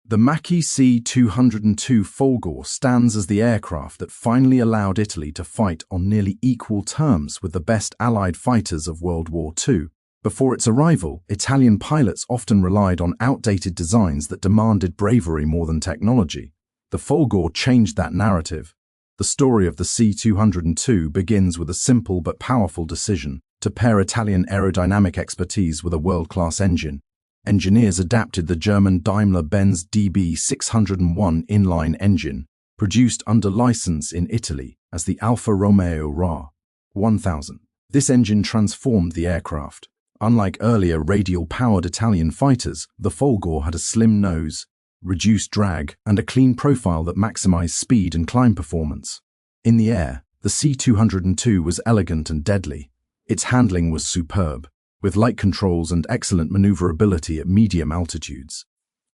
The Macchi C.202 Folgore stands as the aircraft that finally allowed Italy to fight on nearly equal terms with the best Allied fighters of World War II. Before its arrival, Italian pilots often relied on outdated designs that demanded bravery more than technology. The Folgore changed that narrative. The story of the C.202 begins with a simple but powerful decision to pair Italian aerodynamic expertise with a world-class engine. Engineers adapted the German Daimler-Benz DB601 inline engine, produced under license in Italy as the Alfa Romeo Ra. 1000. This engine transformed the aircraft. Unlike earlier radial-powered Italian fighters, the Folgore had a slim nose, reduced drag, and a clean profile that maximized speed and climb performance. In the air, the C.202 was elegant and deadly. Its handling was superb, with light controls and excellent maneuverability at medium altitudes.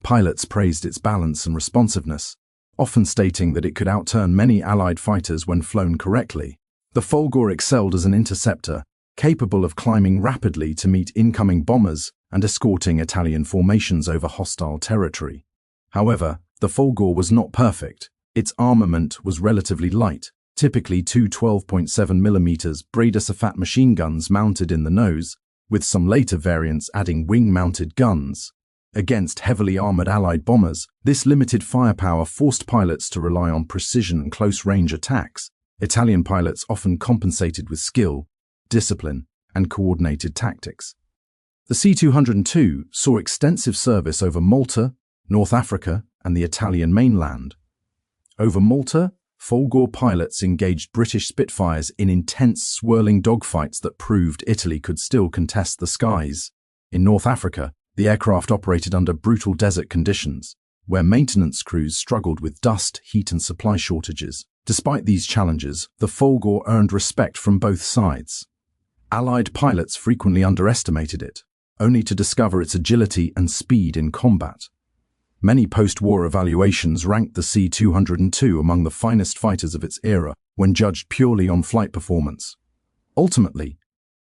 Pilots praised its balance and responsiveness, often stating that it could outturn many Allied fighters when flown correctly. The Folgore excelled as an interceptor, capable of climbing rapidly to meet incoming bombers and escorting Italian formations over hostile territory. However, the Folgore was not perfect. Its armament was relatively light, typically two 12.7mm Breda Ba.65 machine guns mounted in the nose, with some later variants adding wing-mounted guns. Against heavily armored Allied bombers, this limited firepower forced pilots to rely on precision and close-range attacks. Italian pilots often compensated with skill, discipline, and coordinated tactics. The C.202 saw extensive service over Malta, North Africa, and the Italian mainland. Over Malta, Folgore pilots engaged British Spitfires in intense swirling dogfights that proved Italy could still contest the skies. In North Africa, the aircraft operated under brutal desert conditions, where maintenance crews struggled with dust, heat, and supply shortages. Despite these challenges, the Folgore earned respect from both sides. Allied pilots frequently underestimated it, only to discover its agility and speed in combat. Many post-war evaluations ranked the C.202 among the finest fighters of its era when judged purely on flight performance. Ultimately,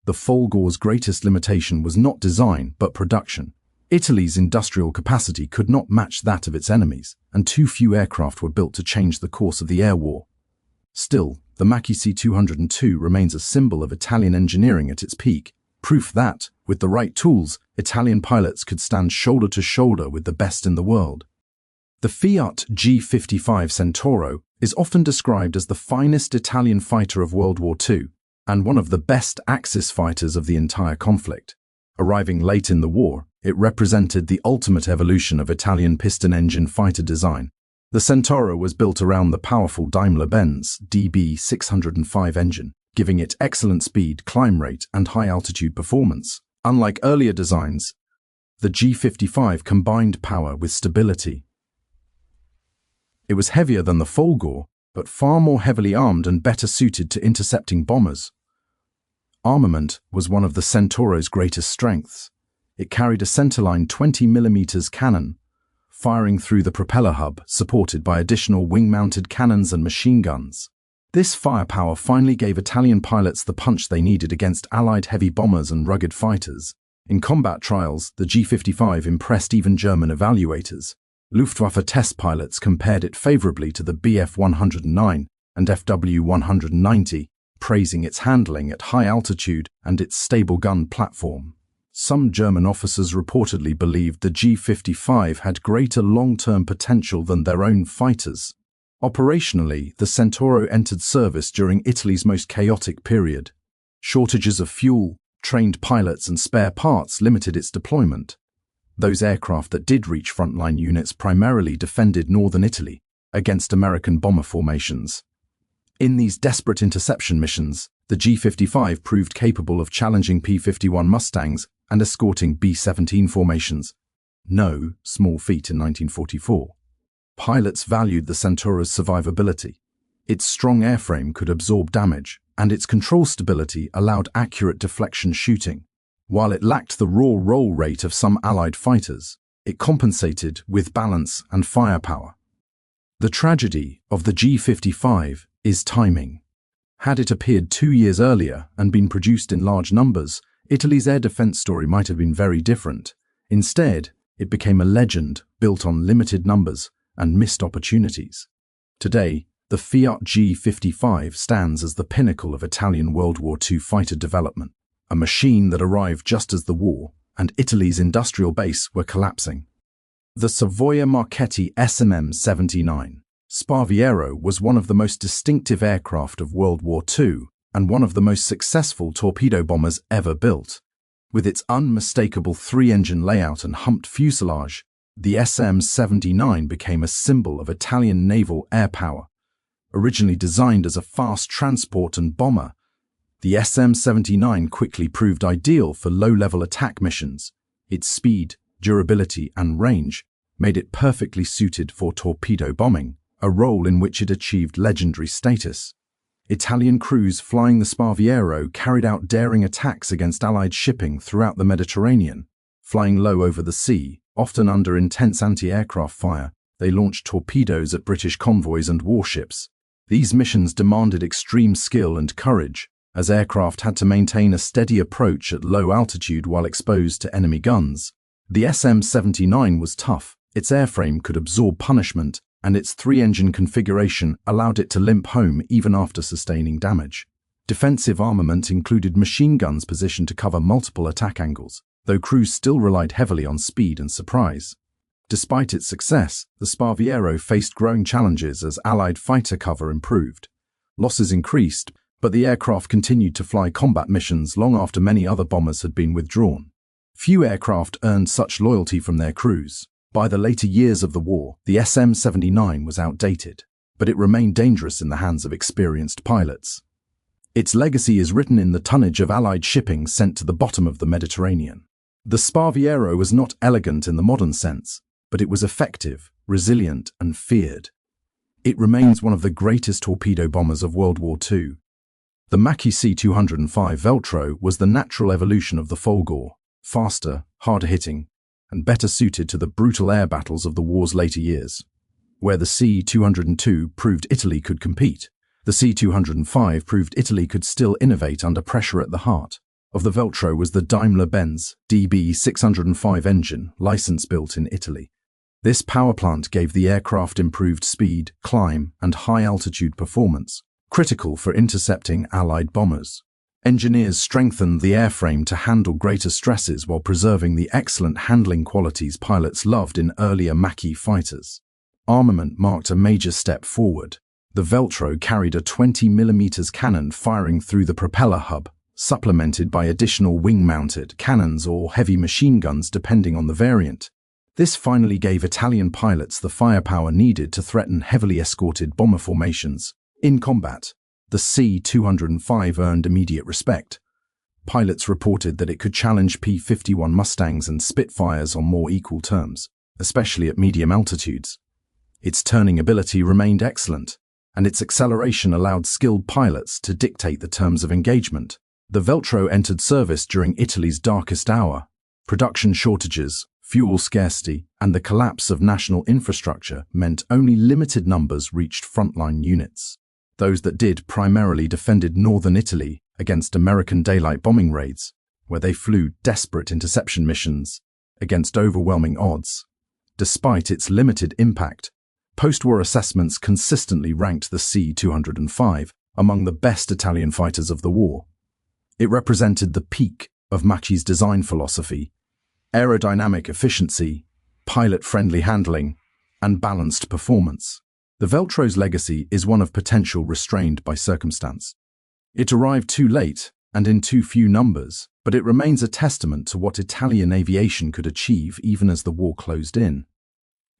the Folgore's greatest limitation was not design but production. Italy's industrial capacity could not match that of its enemies, and too few aircraft were built to change the course of the air war. Still, the Macchi C.202 remains a symbol of Italian engineering at its peak, proof that, with the right tools, Italian pilots could stand shoulder to shoulder with the best in the world. The Fiat G.55 Centauro is often described as the finest Italian fighter of World War II and one of the best Axis fighters of the entire conflict. Arriving late in the war, it represented the ultimate evolution of Italian piston engine fighter design. The Centauro was built around the powerful Daimler-Benz DB605 engine, giving it excellent speed, climb rate, and high-altitude performance. Unlike earlier designs, the G.55 combined power with stability. It was heavier than the Folgore, but far more heavily armed and better suited to intercepting bombers. Armament was one of the Centauro's greatest strengths. It carried a centerline 20mm cannon, firing through the propeller hub, supported by additional wing-mounted cannons and machine guns. This firepower finally gave Italian pilots the punch they needed against Allied heavy bombers and rugged fighters. In combat trials, the G.55 impressed even German evaluators. Luftwaffe test pilots compared it favorably to the Bf 109 and FW 190, praising its handling at high altitude and its stable gun platform. Some German officers reportedly believed the G.55 had greater long-term potential than their own fighters. Operationally, the Centauro entered service during Italy's most chaotic period. Shortages of fuel, trained pilots, and spare parts limited its deployment. Those aircraft that did reach frontline units primarily defended northern Italy against American bomber formations. In these desperate interception missions, the G.55 proved capable of challenging P-51 Mustangs and escorting B-17 formations. No small feat in 1944. Pilots valued the Centauro's survivability. Its strong airframe could absorb damage, and its control stability allowed accurate deflection shooting. While it lacked the raw roll rate of some Allied fighters, it compensated with balance and firepower. The tragedy of the G.55 is timing. Had it appeared 2 years earlier and been produced in large numbers, Italy's air defense story might have been very different. Instead, it became a legend, built on limited numbers and missed opportunities. Today, the Fiat G.55 stands as the pinnacle of Italian World War II fighter development, a machine that arrived just as the war and Italy's industrial base were collapsing. The Savoia-Marchetti SM.79 Sparviero was one of the most distinctive aircraft of World War II and one of the most successful torpedo bombers ever built. With its unmistakable three-engine layout and humped fuselage, the SM.79 became a symbol of Italian naval air power. Originally designed as a fast transport and bomber, the SM.79 quickly proved ideal for low-level attack missions. Its speed, durability, and range made it perfectly suited for torpedo bombing, a role in which it achieved legendary status. Italian crews flying the Sparviero carried out daring attacks against Allied shipping throughout the Mediterranean. Flying low over the sea, often under intense anti-aircraft fire, they launched torpedoes at British convoys and warships. These missions demanded extreme skill and courage, as aircraft had to maintain a steady approach at low altitude while exposed to enemy guns. The SM.79 was tough, its airframe could absorb punishment, and its three-engine configuration allowed it to limp home even after sustaining damage. Defensive armament included machine guns positioned to cover multiple attack angles, though crews still relied heavily on speed and surprise. Despite its success, the Sparviero faced growing challenges as Allied fighter cover improved. Losses increased, but the aircraft continued to fly combat missions long after many other bombers had been withdrawn. Few aircraft earned such loyalty from their crews. By the later years of the war, the SM.79 was outdated, but it remained dangerous in the hands of experienced pilots. Its legacy is written in the tonnage of Allied shipping sent to the bottom of the Mediterranean. The Sparviero was not elegant in the modern sense, but it was effective, resilient, and feared. It remains one of the greatest torpedo bombers of World War II. The Macchi C.205 Veltro was the natural evolution of the Folgore, faster, harder-hitting, and better suited to the brutal air battles of the war's later years. Where the C.202 proved Italy could compete, the C.205 proved Italy could still innovate under pressure at the heart of the Veltro was the Daimler-Benz DB605 engine, license-built in Italy. This power plant gave the aircraft improved speed, climb, and high-altitude performance, critical for intercepting Allied bombers. Engineers strengthened the airframe to handle greater stresses while preserving the excellent handling qualities pilots loved in earlier Macchi fighters. Armament marked a major step forward. The Veltro carried a 20mm cannon firing through the propeller hub, supplemented by additional wing-mounted cannons or heavy machine guns depending on the variant. This finally gave Italian pilots the firepower needed to threaten heavily escorted bomber formations. In combat, the C.205 earned immediate respect. Pilots reported that it could challenge P-51 Mustangs and Spitfires on more equal terms, especially at medium altitudes. Its turning ability remained excellent, and its acceleration allowed skilled pilots to dictate the terms of engagement. The Veltro entered service during Italy's darkest hour. Production shortages, fuel scarcity, and the collapse of national infrastructure meant only limited numbers reached frontline units. Those that did primarily defended northern Italy against American daylight bombing raids, where they flew desperate interception missions against overwhelming odds. Despite its limited impact, post-war assessments consistently ranked the C.205 among the best Italian fighters of the war. It represented the peak of Macchi's design philosophy: aerodynamic efficiency, pilot-friendly handling, and balanced performance. The Veltro's legacy is one of potential restrained by circumstance. It arrived too late and in too few numbers, but it remains a testament to what Italian aviation could achieve even as the war closed in.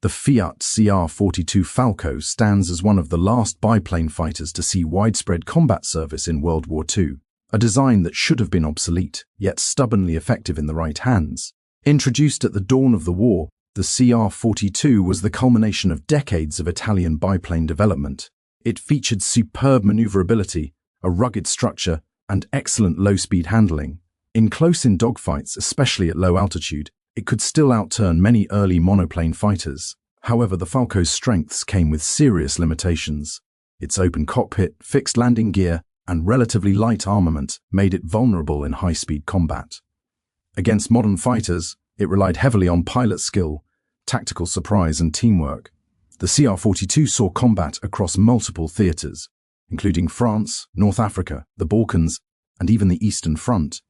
The Fiat CR-42 Falco stands as one of the last biplane fighters to see widespread combat service in World War II, a design that should have been obsolete, yet stubbornly effective in the right hands. Introduced at the dawn of the war, the CR-42 was the culmination of decades of Italian biplane development. It featured superb maneuverability, a rugged structure, and excellent low-speed handling. In close-in dogfights, especially at low altitude, it could still outturn many early monoplane fighters. However, the Falco's strengths came with serious limitations. Its open cockpit, fixed landing gear, and relatively light armament made it vulnerable in high-speed combat. Against modern fighters, it relied heavily on pilot skill, tactical surprise and teamwork. The CR-42 saw combat across multiple theatres, including France, North Africa, the Balkans, and even the Eastern Front.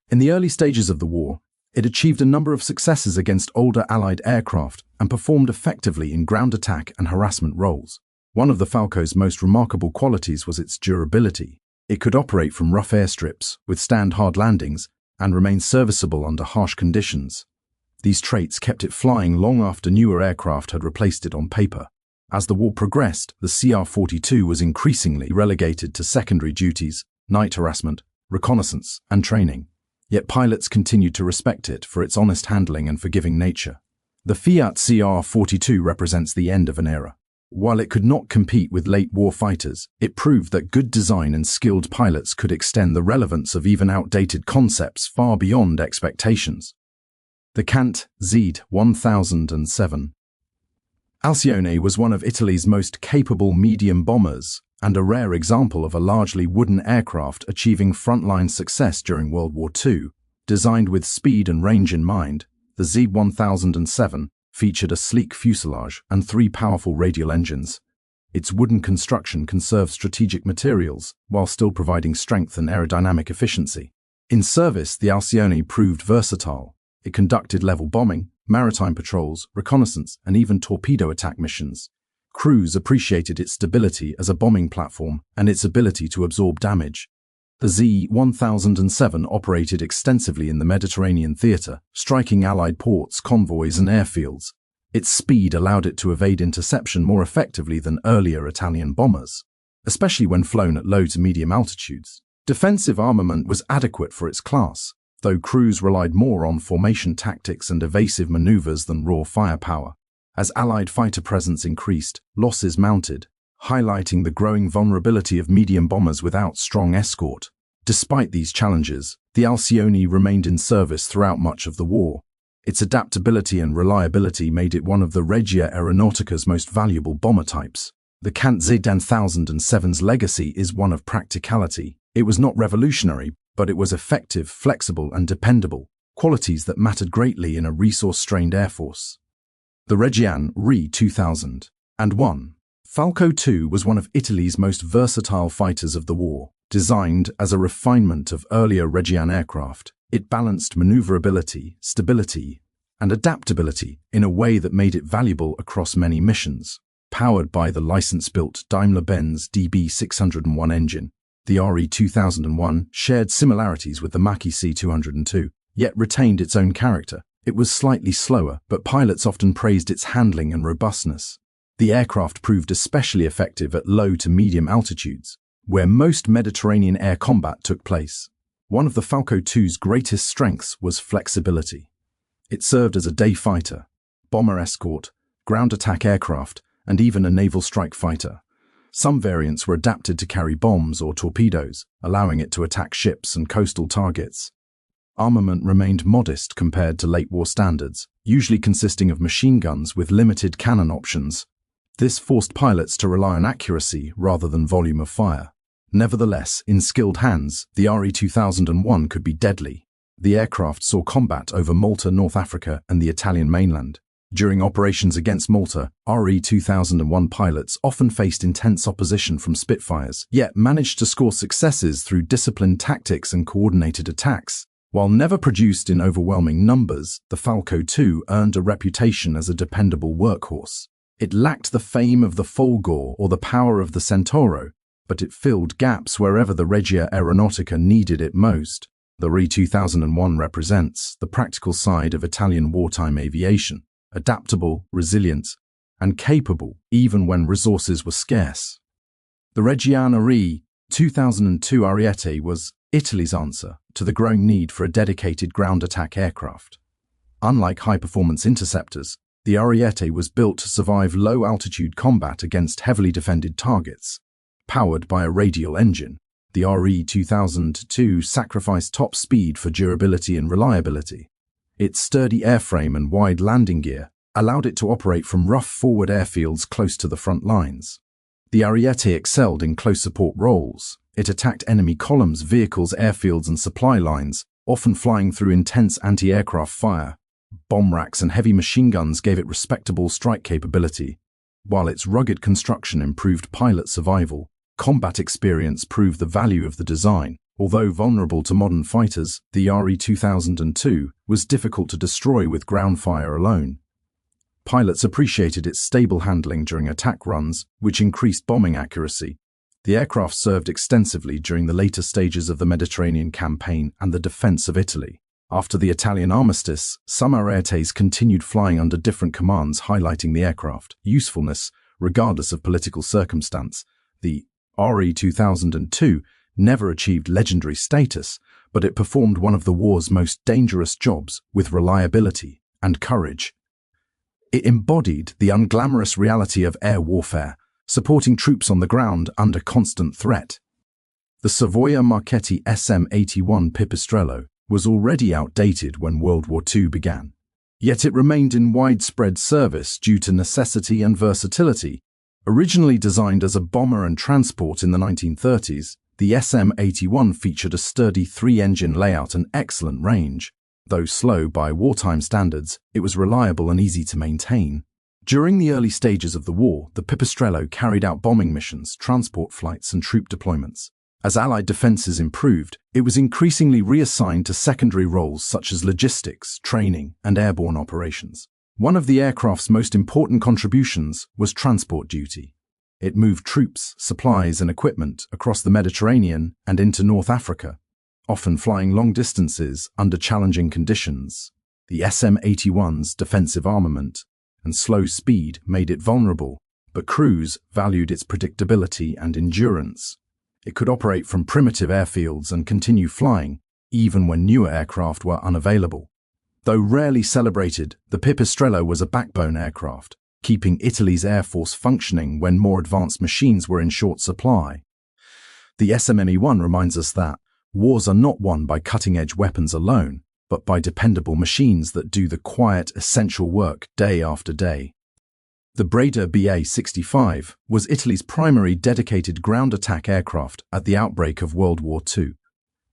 In the early stages of the war, it achieved a number of successes against older Allied aircraft and performed effectively in ground attack and harassment roles. One of the Falco's most remarkable qualities was its durability. It could operate from rough airstrips, withstand hard landings, and remain serviceable under harsh conditions. These traits kept it flying long after newer aircraft had replaced it on paper. As the war progressed, the CR-42 was increasingly relegated to secondary duties, night harassment, reconnaissance, and training. Yet pilots continued to respect it for its honest handling and forgiving nature. The Fiat CR-42 represents the end of an era. While it could not compete with late war fighters, it proved that good design and skilled pilots could extend the relevance of even outdated concepts far beyond expectations. The Cant Z.1007. Alcione was one of Italy's most capable medium bombers and a rare example of a largely wooden aircraft achieving frontline success during World War II. Designed with speed and range in mind, the Z.1007 featured a sleek fuselage and 3 powerful radial engines. Its wooden construction conserved strategic materials while still providing strength and aerodynamic efficiency. In service, the Alcione proved versatile. It conducted level bombing, maritime patrols, reconnaissance, and even torpedo attack missions. Crews appreciated its stability as a bombing platform and its ability to absorb damage. The Z-1007 operated extensively in the Mediterranean theatre, striking Allied ports, convoys, and airfields. Its speed allowed it to evade interception more effectively than earlier Italian bombers, especially when flown at low to medium altitudes. Defensive armament was adequate for its class, though crews relied more on formation tactics and evasive maneuvers than raw firepower. As Allied fighter presence increased, losses mounted, highlighting the growing vulnerability of medium bombers without strong escort. Despite these challenges, the Alcione remained in service throughout much of the war. Its adaptability and reliability made it one of the Regia Aeronautica's most valuable bomber types. The Cant Z.1007's legacy is one of practicality. It was not revolutionary, but it was effective, flexible, and dependable, qualities that mattered greatly in a resource-strained air force. The Reggiane Re 2001. Falco 2 was one of Italy's most versatile fighters of the war. Designed as a refinement of earlier Reggiane aircraft, it balanced maneuverability, stability, and adaptability in a way that made it valuable across many missions. Powered by the license-built Daimler-Benz DB601 engine, the RE 2001 shared similarities with the Macchi C.202, yet retained its own character. It was slightly slower, but pilots often praised its handling and robustness. The aircraft proved especially effective at low to medium altitudes, where most Mediterranean air combat took place. One of the Falco 2's greatest strengths was flexibility. It served as a day fighter, bomber escort, ground attack aircraft, and even a naval strike fighter. Some variants were adapted to carry bombs or torpedoes, allowing it to attack ships and coastal targets. Armament remained modest compared to late war standards, usually consisting of machine guns with limited cannon options. This forced pilots to rely on accuracy rather than volume of fire. Nevertheless, in skilled hands, the RE 2001 could be deadly. The aircraft saw combat over Malta, North Africa, and the Italian mainland. During operations against Malta, RE 2001 pilots often faced intense opposition from Spitfires, yet managed to score successes through disciplined tactics and coordinated attacks. While never produced in overwhelming numbers, the Falco 2 earned a reputation as a dependable workhorse. It lacked the fame of the Folgore or the power of the Centauro, but it filled gaps wherever the Regia Aeronautica needed it most. The RE 2001 represents the practical side of Italian wartime aviation, adaptable, resilient, and capable even when resources were scarce. The Reggiane Re 2002 Ariete was Italy's answer to the growing need for a dedicated ground attack aircraft. Unlike high-performance interceptors, the Ariete was built to survive low-altitude combat against heavily defended targets. Powered by a radial engine, the RE 2002 sacrificed top speed for durability and reliability. Its sturdy airframe and wide landing gear allowed it to operate from rough forward airfields close to the front lines. The Ariete excelled in close support roles. It attacked enemy columns, vehicles, airfields, and supply lines, often flying through intense anti-aircraft fire. bomb racks and heavy machine guns gave it respectable strike capability. While its rugged construction improved pilot survival, combat experience proved the value of the design. Although vulnerable to modern fighters, the RE-2002 was difficult to destroy with ground fire alone. Pilots appreciated its stable handling during attack runs, which increased bombing accuracy. The aircraft served extensively during the later stages of the Mediterranean campaign and the defense of Italy. After the Italian armistice, some Arietes continued flying under different commands, highlighting the aircraft's usefulness regardless of political circumstance. The RE-2002 never achieved legendary status, but it performed one of the war's most dangerous jobs with reliability and courage. It embodied the unglamorous reality of air warfare, supporting troops on the ground under constant threat. The Savoia-Marchetti SM.81 Pipistrello was already outdated when World War II began. Yet it remained in widespread service due to necessity and versatility. Originally designed as a bomber and transport in the 1930s, the SM.81 featured a sturdy three-engine layout and excellent range. Though slow by wartime standards, it was reliable and easy to maintain. During the early stages of the war, the Pipistrello carried out bombing missions, transport flights, and troop deployments. As Allied defenses improved, it was increasingly reassigned to secondary roles such as logistics, training, and airborne operations. One of the aircraft's most important contributions was transport duty. It moved troops, supplies, and equipment across the Mediterranean and into North Africa, often flying long distances under challenging conditions. The SM.81's defensive armament and slow speed made it vulnerable, but crews valued its predictability and endurance. It could operate from primitive airfields and continue flying, even when newer aircraft were unavailable. Though rarely celebrated, the Pipistrello was a backbone aircraft, keeping Italy's air force functioning when more advanced machines were in short supply. The SM.81 reminds us that wars are not won by cutting-edge weapons alone, but by dependable machines that do the quiet, essential work day after day. The Breda Ba.65 was Italy's primary dedicated ground attack aircraft at the outbreak of World War II.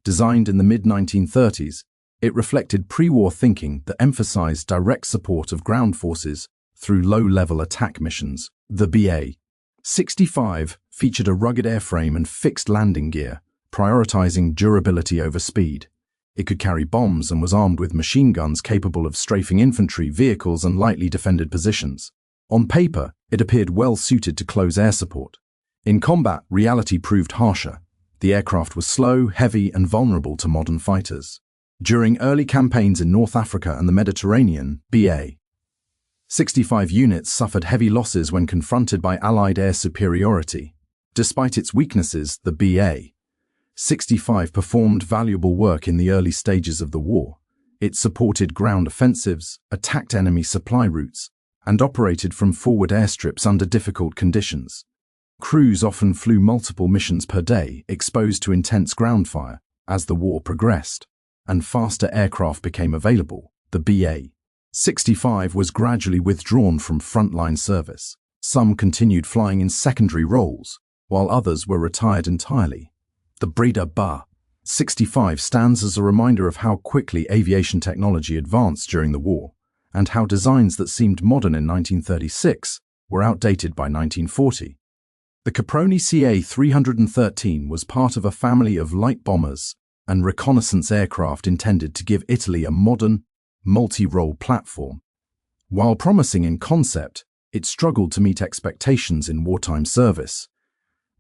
Designed in the mid-1930s, it reflected pre-war thinking that emphasized direct support of ground forces through low-level attack missions. The Ba.65 featured a rugged airframe and fixed landing gear, prioritizing durability over speed. It could carry bombs and was armed with machine guns capable of strafing infantry vehicles and lightly defended positions. On paper, it appeared well suited to close air support. In combat, reality proved harsher. The aircraft was slow, heavy, and vulnerable to modern fighters. During early campaigns in North Africa and the Mediterranean, Ba.65 units suffered heavy losses when confronted by Allied air superiority. Despite its weaknesses, the Ba.65 performed valuable work in the early stages of the war. It supported ground offensives, attacked enemy supply routes, and operated from forward airstrips under difficult conditions. Crews often flew multiple missions per day, exposed to intense ground fire. As the war progressed and faster aircraft became available, the Ba.65 was gradually withdrawn from frontline service. Some continued flying in secondary roles, while others were retired entirely. The Breda Ba.65 stands as a reminder of how quickly aviation technology advanced during the war, and how designs that seemed modern in 1936 were outdated by 1940. The Caproni Ca.313 was part of a family of light bombers and reconnaissance aircraft intended to give Italy a modern, multi-role platform. While promising in concept, it struggled to meet expectations in wartime service.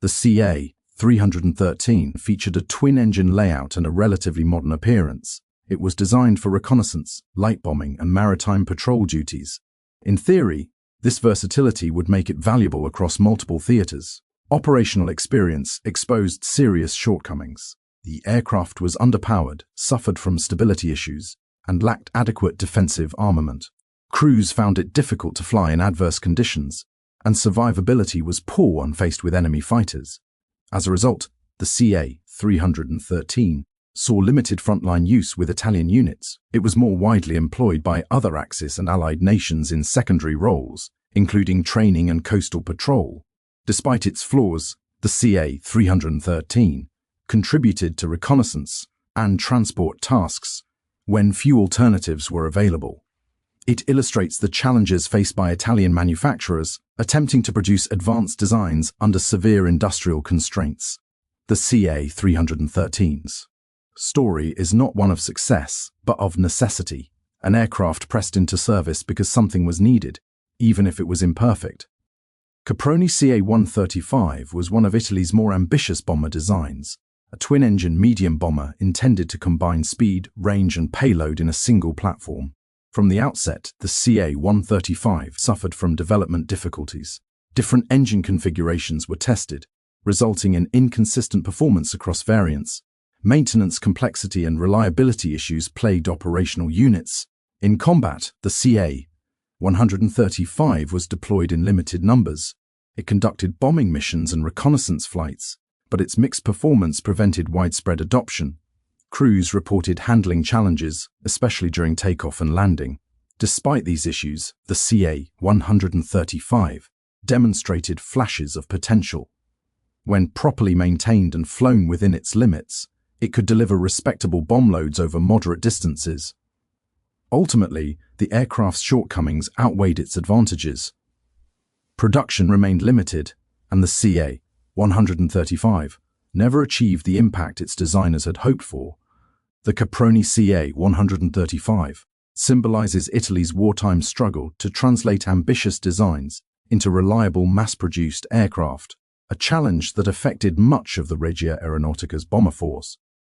The Ca.313 featured a twin-engine layout and a relatively modern appearance. It was designed for reconnaissance, light bombing, and maritime patrol duties. In theory, this versatility would make it valuable across multiple theaters. Operational experience exposed serious shortcomings. The aircraft was underpowered, suffered from stability issues, and lacked adequate defensive armament. Crews found it difficult to fly in adverse conditions, and survivability was poor when faced with enemy fighters. As a result, the Ca.313 saw limited frontline use with Italian units. It was more widely employed by other Axis and Allied nations in secondary roles, including training and coastal patrol. Despite its flaws, the Ca.313 contributed to reconnaissance and transport tasks when few alternatives were available. It illustrates the challenges faced by Italian manufacturers attempting to produce advanced designs under severe industrial constraints. The CA-313's story is not one of success, but of necessity. An aircraft pressed into service because something was needed, even if it was imperfect. Caproni Ca.135 was one of Italy's more ambitious bomber designs, a twin-engine medium bomber intended to combine speed, range and payload in a single platform. From the outset, the Ca.135 suffered from development difficulties. Different engine configurations were tested, resulting in inconsistent performance across variants. Maintenance complexity and reliability issues plagued operational units. In combat, the Ca.135 was deployed in limited numbers. It conducted bombing missions and reconnaissance flights, but its mixed performance prevented widespread adoption. Crews reported handling challenges, especially during takeoff and landing. Despite these issues, the Ca.135 demonstrated flashes of potential. When properly maintained and flown within its limits, it could deliver respectable bomb loads over moderate distances. Ultimately, the aircraft's shortcomings outweighed its advantages. Production remained limited, and the Ca.135 never achieved the impact its designers had hoped for. The Caproni Ca.135 symbolizes Italy's wartime struggle to translate ambitious designs into reliable mass-produced aircraft, a challenge that affected much of the Regia Aeronautica's bomber force.